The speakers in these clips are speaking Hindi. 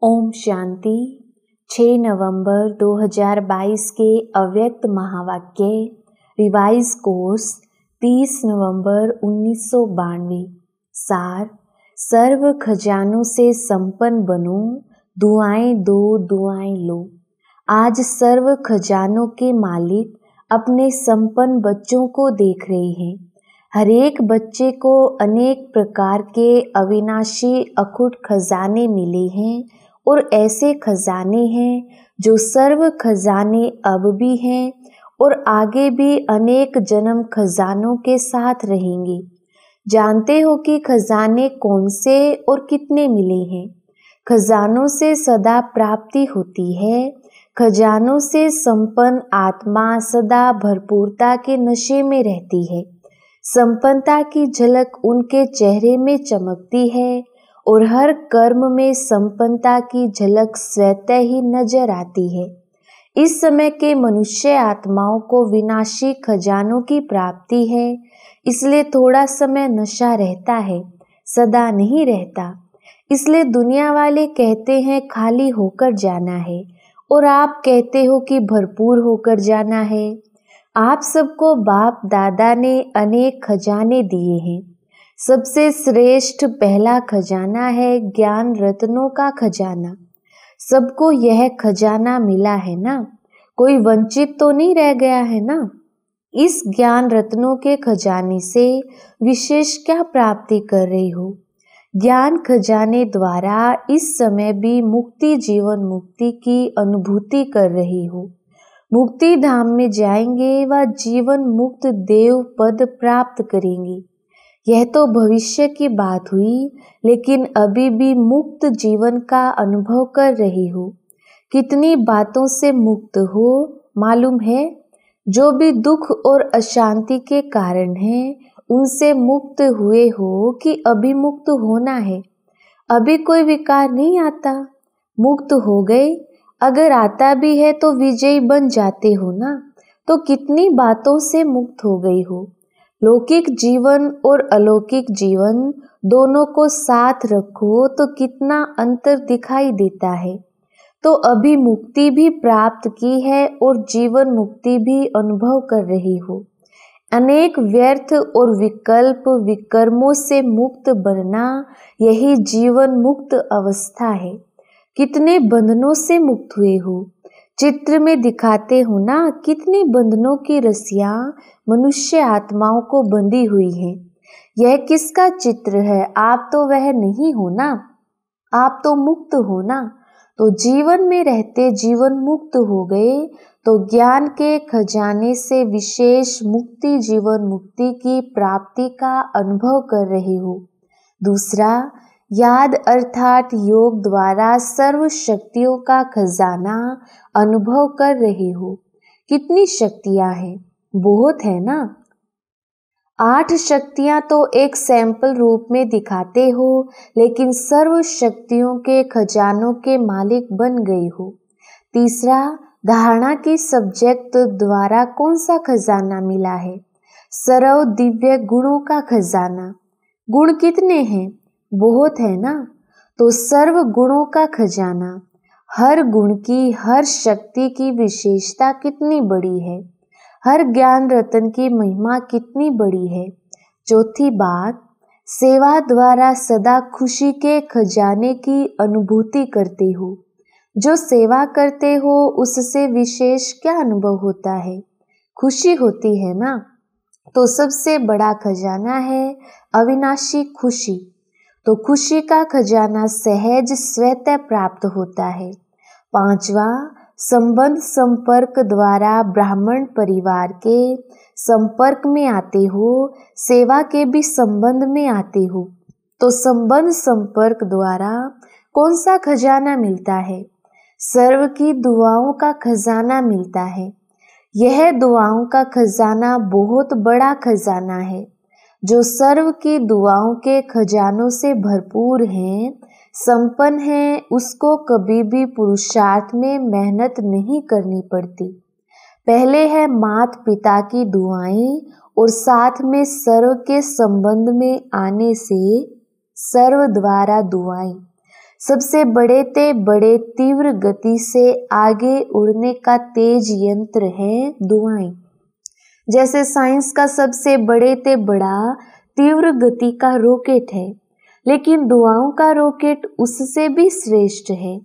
ओम शांति। 6 नवंबर 2022 के अव्यक्त महावाक्य रिवाइज कोर्स 30 नवंबर 1992। सार, सर्व खजानों से संपन्न बनो, दुआएं दो दुआएं लो। आज सर्व खजानों के मालिक अपने संपन्न बच्चों को देख रहे हैं। हर एक बच्चे को अनेक प्रकार के अविनाशी अखुट खजाने मिले हैं और ऐसे खजाने हैं जो सर्व खजाने अब भी हैं और आगे भी अनेक जन्म खजानों के साथ रहेंगे। जानते हो कि खजाने कौन से और कितने मिले हैं? खजानों से सदा प्राप्ति होती है। खजानों से संपन्न आत्मा सदा भरपूरता के नशे में रहती है। संपन्नता की झलक उनके चेहरे में चमकती है और हर कर्म में संपन्नता की झलक स्वतः ही नजर आती है। इस समय के मनुष्य आत्माओं को विनाशी खजानों की प्राप्ति है, इसलिए थोड़ा समय नशा रहता है, सदा नहीं रहता। इसलिए दुनिया वाले कहते हैं खाली होकर जाना है और आप कहते हो कि भरपूर होकर जाना है। आप सबको बाप दादा ने अनेक खजाने दिए हैं। सबसे श्रेष्ठ पहला खजाना है ज्ञान रत्नों का खजाना। सबको यह खजाना मिला है ना? कोई वंचित तो नहीं रह गया है ना? इस ज्ञान रत्नों के खजाने से विशेष क्या प्राप्ति कर रही हो? ज्ञान खजाने द्वारा इस समय भी मुक्ति जीवन मुक्ति की अनुभूति कर रही हो। मुक्ति धाम में जाएंगे व जीवन मुक्त देव पद प्राप्त करेंगे। यह तो भविष्य की बात हुई, लेकिन अभी भी मुक्त जीवन का अनुभव कर रही हो। कितनी बातों से मुक्त हो मालूम है? जो भी दुख और अशांति के कारण हैं, उनसे मुक्त हुए हो कि अभी मुक्त होना है? अभी कोई विकार नहीं आता, मुक्त हो गए। अगर आता भी है तो विजयी बन जाते हो ना। तो कितनी बातों से मुक्त हो गई हो। लौकिक जीवन और अलौकिक जीवन दोनों को साथ रखो तो कितना अंतर दिखाई देता है। तो अभी मुक्ति भी प्राप्त की है और जीवन मुक्ति भी अनुभव कर रही हो। अनेक व्यर्थ और विकल्प विकर्मों से मुक्त बनना, यही जीवन मुक्त अवस्था है। कितने बंधनों से मुक्त हुए हो? चित्र में दिखाते हो ना, कितने बंधनों की रस्सियां मनुष्य आत्माओं को बंधी हुई हैं। यह किसका चित्र है? आप तो वह नहीं हो ना, आप तो मुक्त हो ना। तो जीवन में रहते जीवन मुक्त हो गए तो ज्ञान के खजाने से विशेष मुक्ति जीवन मुक्ति की प्राप्ति का अनुभव कर रहे हो। दूसरा, याद अर्थात योग द्वारा सर्व शक्तियों का खजाना अनुभव कर रहे हो। कितनी शक्तियां हैं? बहुत है ना। 8 शक्तियां तो एक सैंपल रूप में दिखाते हो, लेकिन सर्व शक्तियों के खजानों के मालिक बन गए हो। तीसरा, धारणा की सब्जेक्ट द्वारा कौन सा खजाना मिला है? सर्व दिव्य गुणों का खजाना। गुण कितने हैं? बहुत है ना। तो सर्व गुणों का खजाना, हर गुण की हर शक्ति की विशेषता कितनी बड़ी है। हर ज्ञान रत्न की महिमा कितनी बड़ी है। चौथी बात, सेवा द्वारा सदा खुशी के खजाने की अनुभूति करते हो। जो सेवा करते हो उससे विशेष क्या अनुभव होता है? खुशी होती है ना। तो सबसे बड़ा खजाना है अविनाशी खुशी। तो खुशी का खजाना सहज स्वतः प्राप्त होता है। पांचवा, संबंध संपर्क द्वारा ब्राह्मण परिवार के संपर्क में आते हो, सेवा के भी संबंध में आते हो। तो संबंध संपर्क द्वारा कौन सा खजाना मिलता है? सर्व की दुआओं का खजाना मिलता है। यह दुआओं का खजाना बहुत बड़ा खजाना है। जो सर्व की दुआओं के खजानों से भरपूर हैं, संपन्न है, उसको कभी भी पुरुषार्थ में मेहनत नहीं करनी पड़ती। पहले है माता पिता की दुआएं और साथ में सर्व के संबंध में आने से सर्व द्वारा दुआएं। सबसे बड़े ते बड़े तीव्र गति से आगे उड़ने का तेज यंत्र है दुआएं। जैसे साइंस का सबसे बड़े ते बड़ा तीव्र गति का रॉकेट है, लेकिन दुआओं का रॉकेट उससे भी श्रेष्ठ है।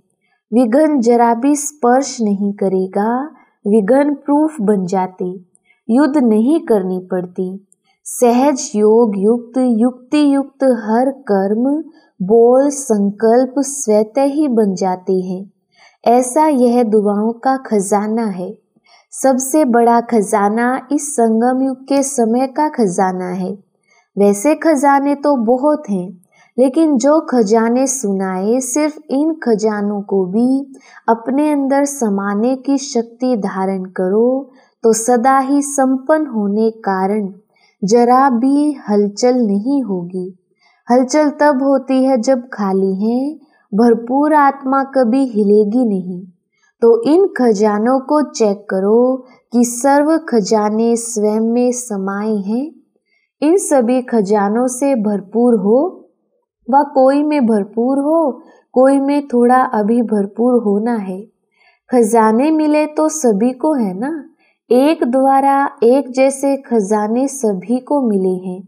विघ्न जरा भी स्पर्श नहीं करेगा, विघ्न प्रूफ बन जाती, युद्ध नहीं करनी पड़ती। सहज योग युक्त युक्ति युक्त हर कर्म बोल संकल्प स्वतः ही बन जाते हैं। ऐसा यह दुआओं का खजाना है। सबसे बड़ा खजाना इस संगम युग के समय का खजाना है। वैसे खजाने तो बहुत हैं, लेकिन जो खजाने सुनाए सिर्फ इन खजानों को भी अपने अंदर समाने की शक्ति धारण करो तो सदा ही संपन्न होने कारण जरा भी हलचल नहीं होगी। हलचल तब होती है जब खाली है, भरपूर आत्मा कभी हिलेगी नहीं। तो इन खजानों को चेक करो कि सर्व खजाने स्वयं में समाये हैं। इन सभी खजानों से भरपूर हो, व कोई में भरपूर हो, कोई में थोड़ा अभी भरपूर होना है। खजाने मिले तो सभी को है ना, एक द्वारा एक जैसे खजाने सभी को मिले हैं,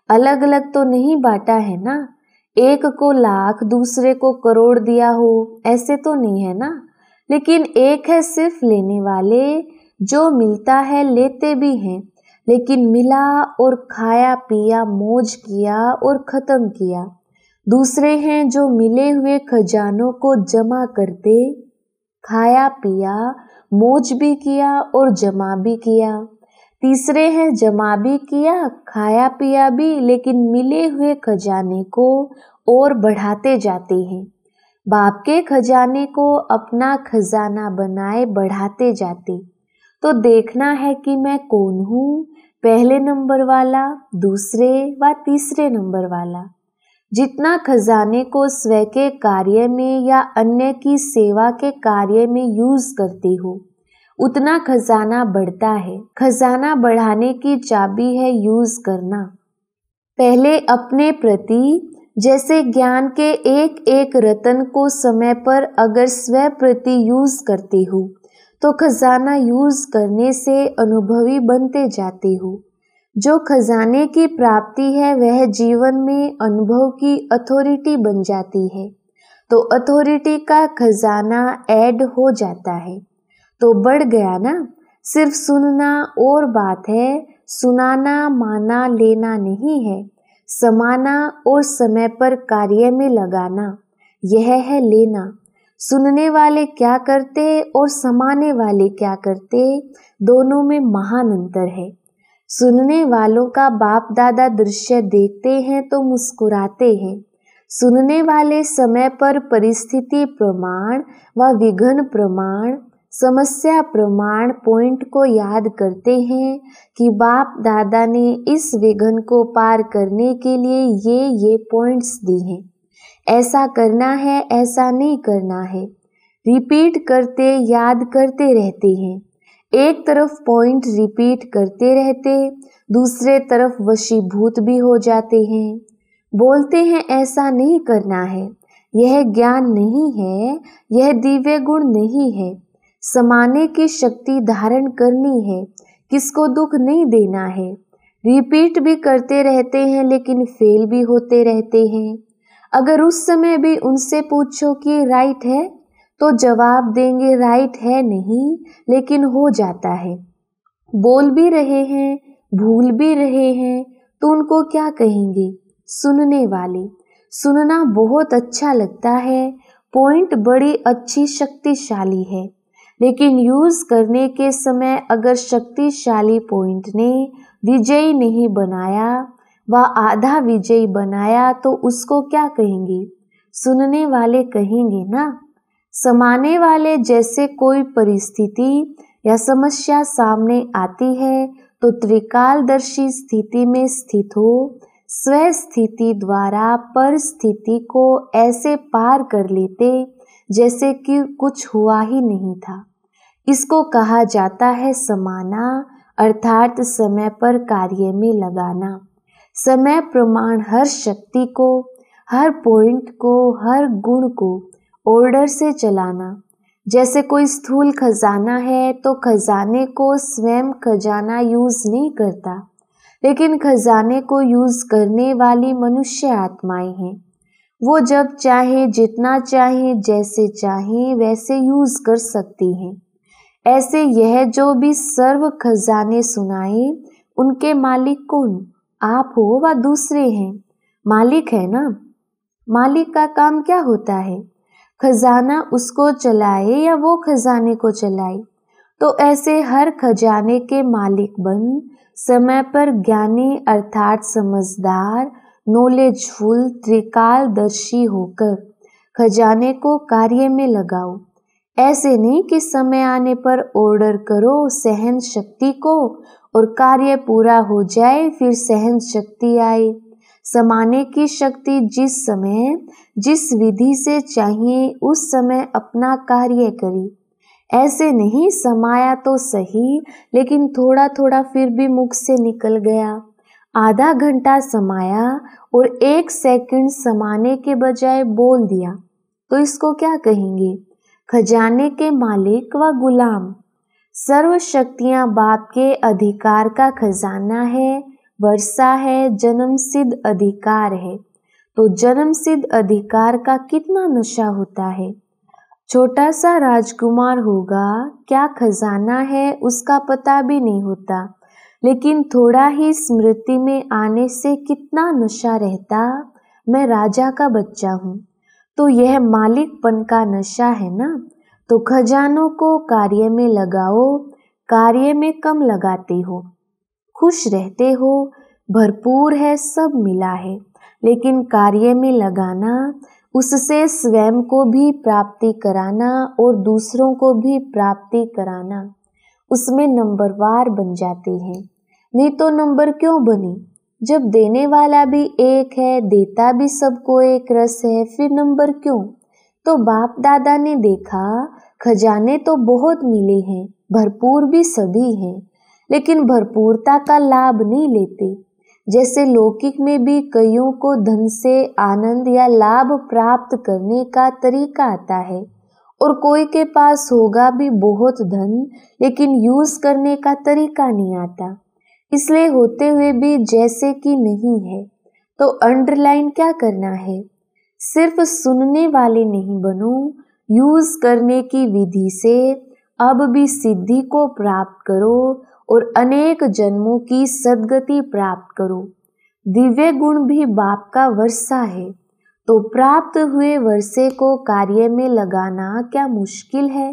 अलग अलग तो नहीं बांटा है ना। एक को लाख दूसरे को करोड़ दिया हो, ऐसे तो नहीं है ना। लेकिन एक है सिर्फ लेने वाले, जो मिलता है लेते भी हैं, लेकिन मिला और खाया पिया मौज किया और खत्म किया। दूसरे हैं जो मिले हुए खजानों को जमा करते, खाया पिया मौज भी किया और जमा भी किया। तीसरे हैं जमा भी किया खाया पिया भी, लेकिन मिले हुए खजाने को और बढ़ाते जाते हैं। बाप के खजाने को अपना खजाना बनाए बढ़ाते जाते। तो देखना है कि मैं कौन हूँ, पहले नंबर वाला, दूसरे व तीसरे नंबर वाला। जितना खजाने को स्वयं के कार्य में या अन्य की सेवा के कार्य में यूज करते हो, उतना खजाना बढ़ता है। खजाना बढ़ाने की चाबी है यूज करना। पहले अपने प्रति, जैसे ज्ञान के एक एक रत्न को समय पर अगर स्व प्रति यूज करते हो तो खजाना यूज करने से अनुभवी बनते जाते हो। जो खजाने की प्राप्ति है वह जीवन में अनुभव की अथॉरिटी बन जाती है। तो अथॉरिटी का खजाना ऐड हो जाता है तो बढ़ गया ना। सिर्फ सुनना और बात है, सुनाना माना लेना नहीं है। समाना और समय पर कार्य में लगाना, यह है लेना। सुनने वाले क्या करते और समाने वाले क्या करते, दोनों में महान अंतर है। सुनने वालों का बाप दादा दृश्य देखते हैं तो मुस्कुराते हैं। सुनने वाले समय पर परिस्थिति प्रमाण व विघ्न प्रमाण, समस्या प्रमाण पॉइंट को याद करते हैं कि बाप दादा ने इस विघ्न को पार करने के लिए ये पॉइंट्स दी हैं। ऐसा करना है, ऐसा नहीं करना है। रिपीट करते याद करते रहते हैं। एक तरफ पॉइंट रिपीट करते रहते, दूसरे तरफ वशीभूत भी हो जाते हैं। बोलते हैं ऐसा नहीं करना है, यह ज्ञान नहीं है, यह दिव्य गुण नहीं है। समाने की शक्ति धारण करनी है, किसको दुख नहीं देना है। रिपीट भी करते रहते हैं लेकिन फेल भी होते रहते हैं। अगर उस समय भी उनसे पूछो कि राइट है तो जवाब देंगे राइट है नहीं, लेकिन हो जाता है। बोल भी रहे हैं, भूल भी रहे हैं, तो उनको क्या कहेंगे? सुनने वाले। सुनना बहुत अच्छा लगता है, पॉइंट बड़ी अच्छी शक्तिशाली है, लेकिन यूज करने के समय अगर शक्तिशाली पॉइंट ने विजयी नहीं बनाया व आधा विजयी बनाया तो उसको क्या कहेंगे? सुनने वाले कहेंगे ना। समाने वाले, जैसे कोई परिस्थिति या समस्या सामने आती है तो त्रिकालदर्शी स्थिति में स्थित हो, स्व स्थिति द्वारा परिस्थिति को ऐसे पार कर लेते जैसे कि कुछ हुआ ही नहीं था। इसको कहा जाता है समाना, अर्थात समय पर कार्य में लगाना। समय प्रमाण हर शक्ति को, हर पॉइंट को, हर गुण को ऑर्डर से चलाना। जैसे कोई स्थूल खजाना है तो खजाने को स्वयं खजाना यूज नहीं करता, लेकिन खजाने को यूज करने वाली मनुष्य आत्माएं हैं। वो जब चाहे, जितना चाहे, जैसे चाहे वैसे यूज कर सकती हैं। ऐसे यह जो भी सर्व खजाने सुनाए, उनके मालिक कौन? आप हो व दूसरे हैं? मालिक है ना। मालिक का काम क्या होता है? खजाना उसको चलाए या वो खजाने को चलाए। तो ऐसे हर खजाने के मालिक बन समय पर ज्ञानी अर्थात समझदार, नॉलेजफुल, त्रिकालदर्शी होकर खजाने को कार्य में लगाओ। ऐसे नहीं कि समय आने पर ऑर्डर करो सहन शक्ति को और कार्य पूरा हो जाए फिर सहन शक्ति आए। समाने की शक्ति जिस समय, जिस विधि से चाहिए उस समय अपना कार्य करी। ऐसे नहीं समाया तो सही, लेकिन थोड़ा थोड़ा फिर भी मुख से निकल गया। आधा घंटा समाया और 1 सेकंड समाने के बजाय बोल दिया, तो इसको क्या कहेंगे? खजाने के मालिक व गुलाम। सर्व शक्तियां बाप के अधिकार का खजाना है, वर्षा है, जन्म सिद्ध अधिकार है। तो जन्म सिद्ध अधिकार का कितना नशा होता है। छोटा सा राजकुमार होगा, क्या खजाना है उसका पता भी नहीं होता, लेकिन थोड़ा ही स्मृति में आने से कितना नशा रहता, मैं राजा का बच्चा हूँ। तो यह मालिकपन का नशा है ना। तो खजानों को कार्य में लगाओ, कार्य में कम लगाते हो, खुश रहते हो, भरपूर है, सब मिला है, लेकिन कार्य में लगाना, उससे स्वयं को भी प्राप्ति कराना और दूसरों को भी प्राप्ति कराना, उसमें नंबरवार बन जाते हैं। नहीं तो नंबर क्यों बने? जब देने वाला भी एक है, देता भी सबको एक रस है, फिर नंबर क्यों? तो बाप दादा ने देखा खजाने तो बहुत मिले हैं, भरपूर भी सभी हैं, लेकिन भरपूरता का लाभ नहीं लेते। जैसे लौकिक में भी कईयों को धन से आनंद या लाभ प्राप्त करने का तरीका आता है, और कोई के पास होगा भी बहुत धन, लेकिन यूज करने का तरीका नहीं आता, इसलिए होते हुए भी जैसे कि नहीं है। तो अंडरलाइन क्या करना है? सिर्फ सुनने वाले नहीं बनो, यूज करने की विधि से अब भी सिद्धि को प्राप्त करो और अनेक जन्मों की सद्गति प्राप्त करो। दिव्य गुण भी बाप का वर्षा है, तो प्राप्त हुए वर्षे को कार्य में लगाना क्या मुश्किल है?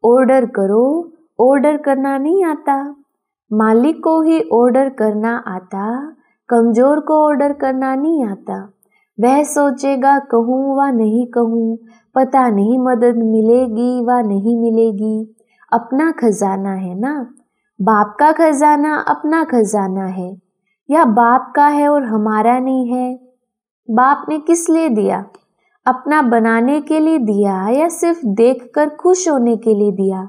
ऑर्डर करो, ऑर्डर करना नहीं आता। मालिक को ही ऑर्डर करना आता, कमजोर को ऑर्डर करना नहीं आता। वह सोचेगा कहूँ व नहीं कहूँ, पता नहीं मदद मिलेगी व नहीं मिलेगी। अपना खजाना है ना। बाप का खजाना अपना खजाना है, या बाप का है और हमारा नहीं है? बाप ने किस लिए दिया? अपना बनाने के लिए दिया या सिर्फ देखकर खुश होने के लिए दिया?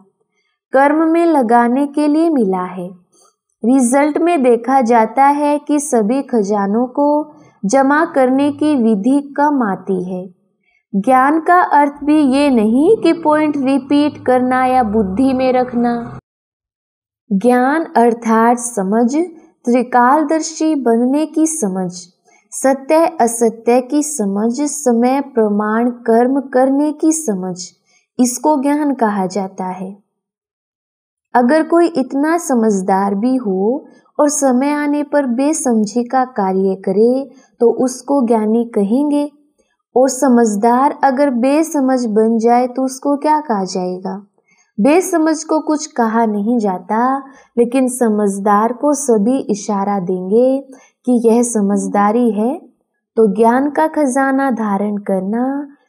कर्म में लगाने के लिए मिला है। रिजल्ट में देखा जाता है कि सभी खजानों को जमा करने की विधि कम आती है। ज्ञान का अर्थ भी ये नहीं कि पॉइंट रिपीट करना या बुद्धि में रखना। ज्ञान अर्थात समझ, त्रिकालदर्शी बनने की समझ, सत्य असत्य की समझ, समय प्रमाण कर्म करने की समझ, इसको ज्ञान कहा जाता है। अगर कोई इतना समझदार भी हो और समय आने पर बेसमझी का कार्य करे तो उसको ज्ञानी कहेंगे, और समझदार अगर बेसमझ बन जाए तो उसको क्या कहा जाएगा? बेसमझ को कुछ कहा नहीं जाता, लेकिन समझदार को सभी इशारा देंगे कि यह समझदारी है। तो ज्ञान का खजाना धारण करना,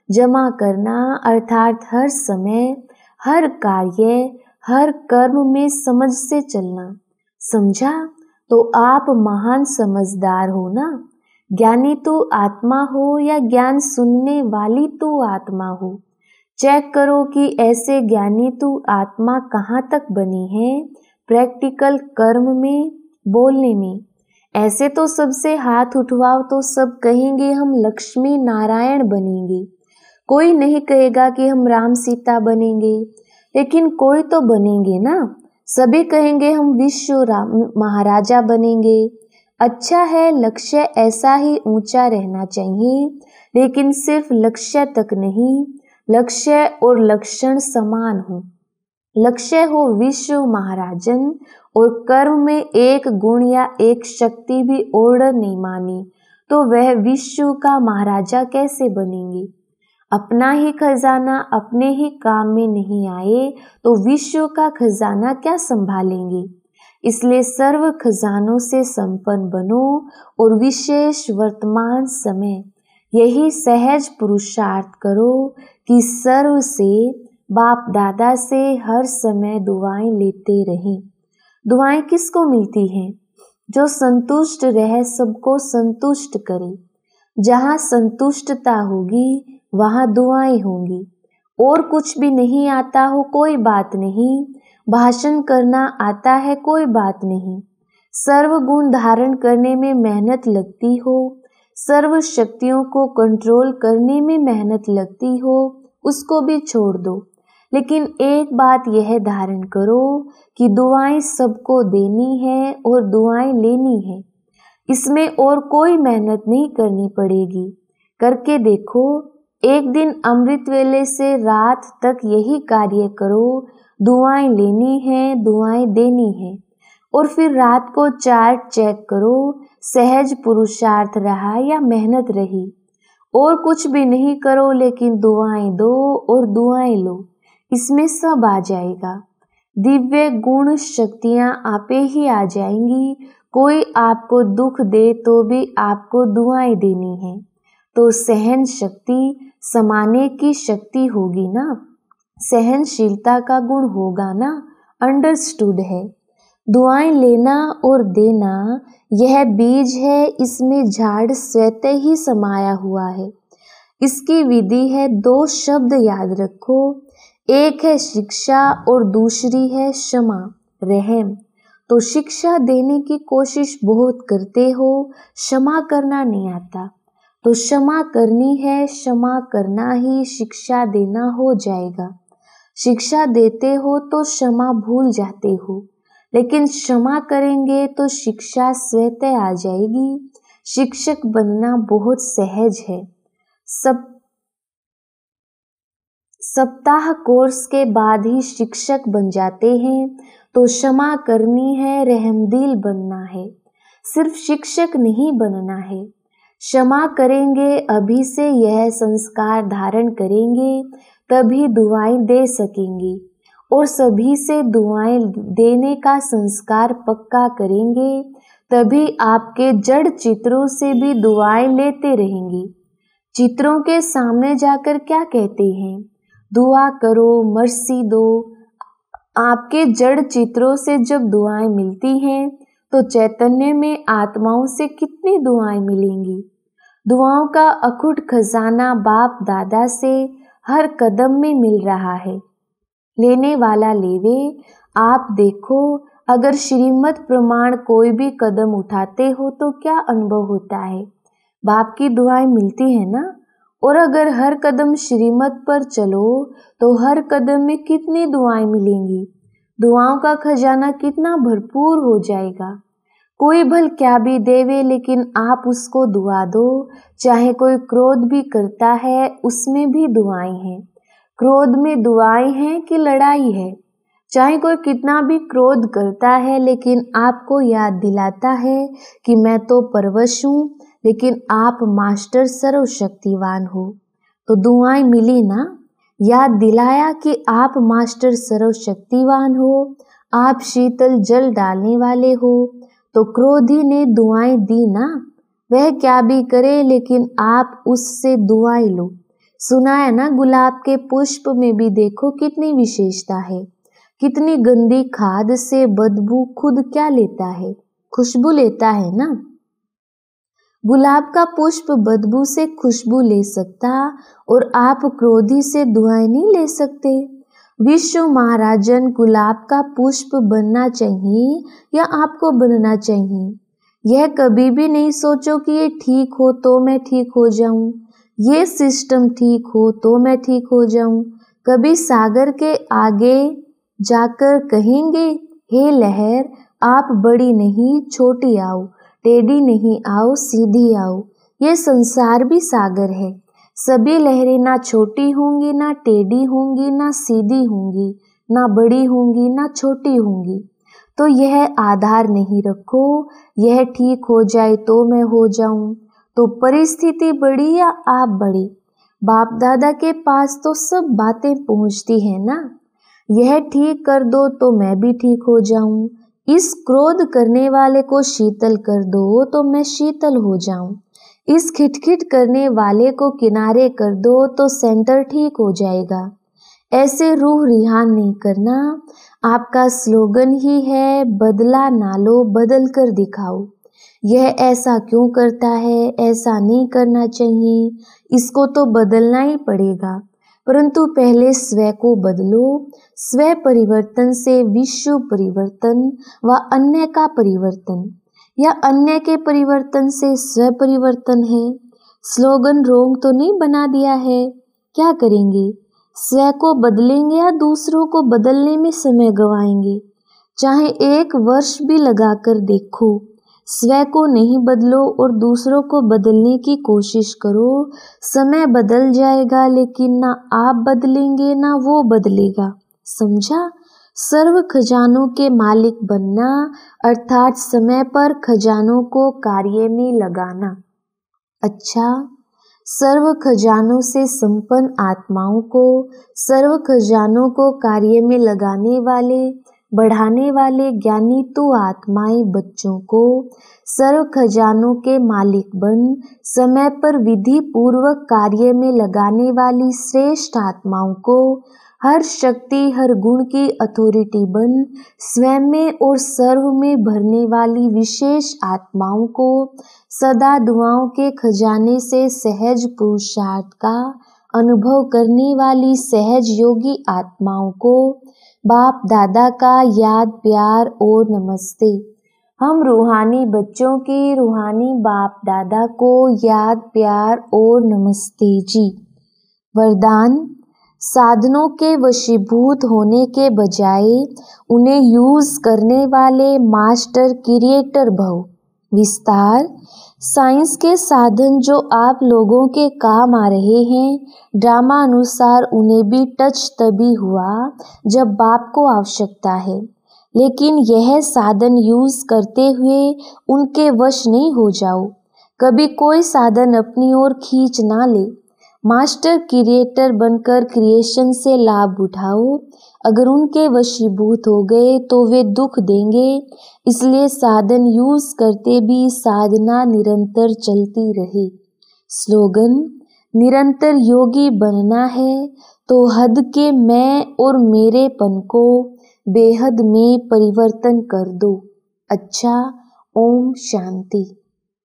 जमा करना अर्थात हर समय, हर कार्य, हर कर्म में समझ से चलना। समझा? तो आप महान समझदार हो ना। ज्ञानी तू आत्मा हो या ज्ञान सुनने वाली तू आत्मा हो। चेक करो कि ऐसे ज्ञानी तू आत्मा कहाँ तक बनी है, प्रैक्टिकल कर्म में, बोलने में। ऐसे तो सबसे हाथ उठवाओ तो सब कहेंगे हम लक्ष्मी नारायण बनेंगे। कोई नहीं कहेगा कि हम राम सीता बनेंगे, लेकिन कोई तो बनेंगे ना। सभी कहेंगे हम विश्व महाराजा बनेंगे। अच्छा है, लक्ष्य ऐसा ही ऊंचा रहना चाहिए, लेकिन सिर्फ लक्ष्य तक नहीं, लक्ष्य और लक्षण समान हो। लक्ष्य हो विश्व महाराजन और कर्म में एक गुण या एक शक्ति भी ऑर्डर नहीं मानी तो वह विश्व का महाराजा कैसे बनेंगे। अपना ही खजाना अपने ही काम में नहीं आए तो विश्व का खजाना क्या संभालेंगे। इसलिए सर्व खजानों से संपन्न बनो और विशेष वर्तमान समय यही सहज पुरुषार्थ करो कि सर्व से बाप दादा से हर समय दुआएं लेते रहें। दुआएं किसको मिलती हैं? जो संतुष्ट रहे, सबको संतुष्ट करे। जहाँ संतुष्टता होगी वहाँ दुआएं होंगी। और कुछ भी नहीं आता हो कोई बात नहीं, भाषण करना आता है कोई बात नहीं, सर्व गुण धारण करने में मेहनत लगती हो, सर्व शक्तियों को कंट्रोल करने में मेहनत लगती हो, उसको भी छोड़ दो। लेकिन एक बात यह धारण करो कि दुआएं सबको देनी है और दुआएं लेनी है। इसमें और कोई मेहनत नहीं करनी पड़ेगी। करके देखो, एक दिन अमृत वेले से रात तक यही कार्य करो, दुआएं लेनी है, दुआएं देनी है। और फिर रात को चार्ट चेक करो, सहज पुरुषार्थ रहा या मेहनत रही। और कुछ भी नहीं करो, लेकिन दुआएं दो और दुआएं लो, इसमें सब आ जाएगा। दिव्य गुण शक्तियां आपे ही आ जाएंगी। कोई आपको दुख दे तो भी आपको दुआएं देनी है, तो सहन शक्ति, समाने की शक्ति होगी ना, सहनशीलता का गुण होगा ना। अंडरस्टूड है। दुआएं लेना और देना यह बीज है, इसमें झाड़ स्वतः ही समाया हुआ है। इसकी विधि है, 2 शब्द याद रखो, एक है शिक्षा और दूसरी है क्षमा, रहम। तो शिक्षा देने की कोशिश बहुत करते हो, क्षमा करना नहीं आता, तो क्षमा करनी है, क्षमा करना ही शिक्षा देना हो जाएगा। शिक्षा देते हो तो क्षमा भूल जाते हो, लेकिन क्षमा करेंगे तो शिक्षा स्वतः आ जाएगी। शिक्षक बनना बहुत सहज है। सप्ताह कोर्स के बाद ही शिक्षक बन जाते हैं। तो क्षमा करनी है, रहमदिल बनना है, सिर्फ शिक्षक नहीं बनना है। क्षमा करेंगे, अभी से यह संस्कार धारण करेंगे, तभी दुआएं दे सकेंगे। और सभी से दुआएं देने का संस्कार पक्का करेंगे, तभी आपके जड़ चित्रों से भी दुआएं लेते रहेंगे। चित्रों के सामने जाकर क्या कहते हैं? दुआ करो, मर्सी दो। आपके जड़ चित्रों से जब दुआएं मिलती हैं तो चैतन्य में आत्माओं से कितनी दुआएं मिलेंगी। दुआओं का अखुट खजाना बाप दादा से हर कदम में मिल रहा है। लेने वाला लेवे। आप देखो, अगर श्रीमत प्रमाण कोई भी कदम उठाते हो तो क्या अनुभव होता है? बाप की दुआएं मिलती है ना। और अगर हर कदम श्रीमत पर चलो तो हर कदम में कितनी दुआएं मिलेंगी। दुआओं का खजाना कितना भरपूर हो जाएगा। कोई भल क्या भी देवे, लेकिन आप उसको दुआ दो। चाहे कोई क्रोध भी करता है, उसमें भी दुआएं हैं। क्रोध में दुआएं हैं कि लड़ाई है? चाहे कोई कितना भी क्रोध करता है, लेकिन आपको याद दिलाता है कि मैं तो परवश हूँ, लेकिन आप मास्टर सर्वशक्तिवान हो, तो दुआएं मिली ना। याद दिलाया कि आप मास्टर सर्वशक्तिवान हो, आप शीतल जल डालने वाले हो, तो क्रोधी ने दुआएं दी ना। वह क्या भी करे, लेकिन आप उससे दुआएं लो। सुना है ना, गुलाब के पुष्प में भी देखो कितनी विशेषता है। कितनी गंदी खाद से बदबू खुद क्या लेता है? खुशबू लेता है ना। गुलाब का पुष्प बदबू से खुशबू ले सकता, और आप क्रोधी से दुआएं नहीं ले सकते। विश्व महाराजन गुलाब का पुष्प बनना चाहिए या आपको बनना चाहिए? यह कभी भी नहीं सोचो कि ये ठीक हो तो मैं ठीक हो जाऊं, ये सिस्टम ठीक हो तो मैं ठीक हो जाऊं। कभी सागर के आगे जाकर कहेंगे, हे लहर आप बड़ी नहीं छोटी आओ, टेढ़ी नहीं आओ सीधी आओ। ये संसार भी सागर है, सभी लहरें ना छोटी होंगी ना टेढ़ी होंगी ना सीधी होंगी, ना बड़ी होंगी ना छोटी होंगी। तो यह आधार नहीं रखो, यह ठीक हो जाए तो मैं हो जाऊं। तो परिस्थिति बड़ी या आप बड़े, बाप दादा के पास तो सब बातें पहुंचती है ना। यह ठीक कर दो तो मैं भी ठीक हो जाऊं, इस क्रोध करने वाले को शीतल कर दो तो मैं शीतल हो जाऊं, इस खिटखिट करने वाले को किनारे कर दो तो सेंटर ठीक हो जाएगा। ऐसे रूह रिहान नहीं करना। आपका स्लोगन ही है, बदला ना लो बदल कर दिखाओ। यह ऐसा क्यों करता है, ऐसा नहीं करना चाहिए, इसको तो बदलना ही पड़ेगा। परंतु पहले स्व को बदलो। स्व परिवर्तन से विश्व परिवर्तन व अन्य का परिवर्तन, या अन्य के परिवर्तन से स्व परिवर्तन है। स्लोगन रोंग तो नहीं बना दिया है। क्या करेंगे, स्व को बदलेंगे या दूसरों को बदलने में समय गवाएंगे? चाहे 1 वर्ष भी लगाकर देखो, स्व को नहीं बदलो और दूसरों को बदलने की कोशिश करो, समय बदल जाएगा लेकिन ना आप बदलेंगे ना वो बदलेगा। समझा? सर्व खजानों के मालिक बनना अर्थात समय पर खजानों को कार्य में लगाना। अच्छा, सर्व खजानों से संपन्न आत्माओं को, सर्व खजानों को कार्य में लगाने वाले बढ़ाने वाले ज्ञानी तो आत्माएं बच्चों को सर्व खजानों के मालिक बन समय पर विधि पूर्वक कार्य में लगाने वाली श्रेष्ठ आत्माओं को हर शक्ति हर गुण की अथॉरिटी बन स्वयं में और सर्व में भरने वाली विशेष आत्माओं को सदा दुआओं के खजाने से सहज पुरुषार्थ का अनुभव करने वाली सहज योगी आत्माओं को बाप दादा का याद प्यार और नमस्ते। हम रूहानी बच्चों की रूहानी बाप दादा को याद प्यार और नमस्ते जी। वरदान, साधनों के वशीभूत होने के बजाय उन्हें यूज करने वाले मास्टर क्रिएटर भव। विस्तार, साइंस के साधन जो आप लोगों के काम आ रहे हैं, ड्रामा अनुसार उन्हें भी टच तभी हुआ जब बाप को आवश्यकता है, लेकिन यह साधन यूज करते हुए उनके वश नहीं हो जाओ। कभी कोई साधन अपनी ओर खींच ना ले। मास्टर क्रिएटर बनकर क्रिएशन से लाभ उठाओ। अगर उनके वशीभूत हो गए तो वे दुख देंगे, इसलिए साधन यूज करते भी साधना निरंतर चलती रहे। स्लोगन, निरंतर योगी बनना है तो हद के मैं और मेरेपन को बेहद में परिवर्तन कर दो। अच्छा, ओम शांति।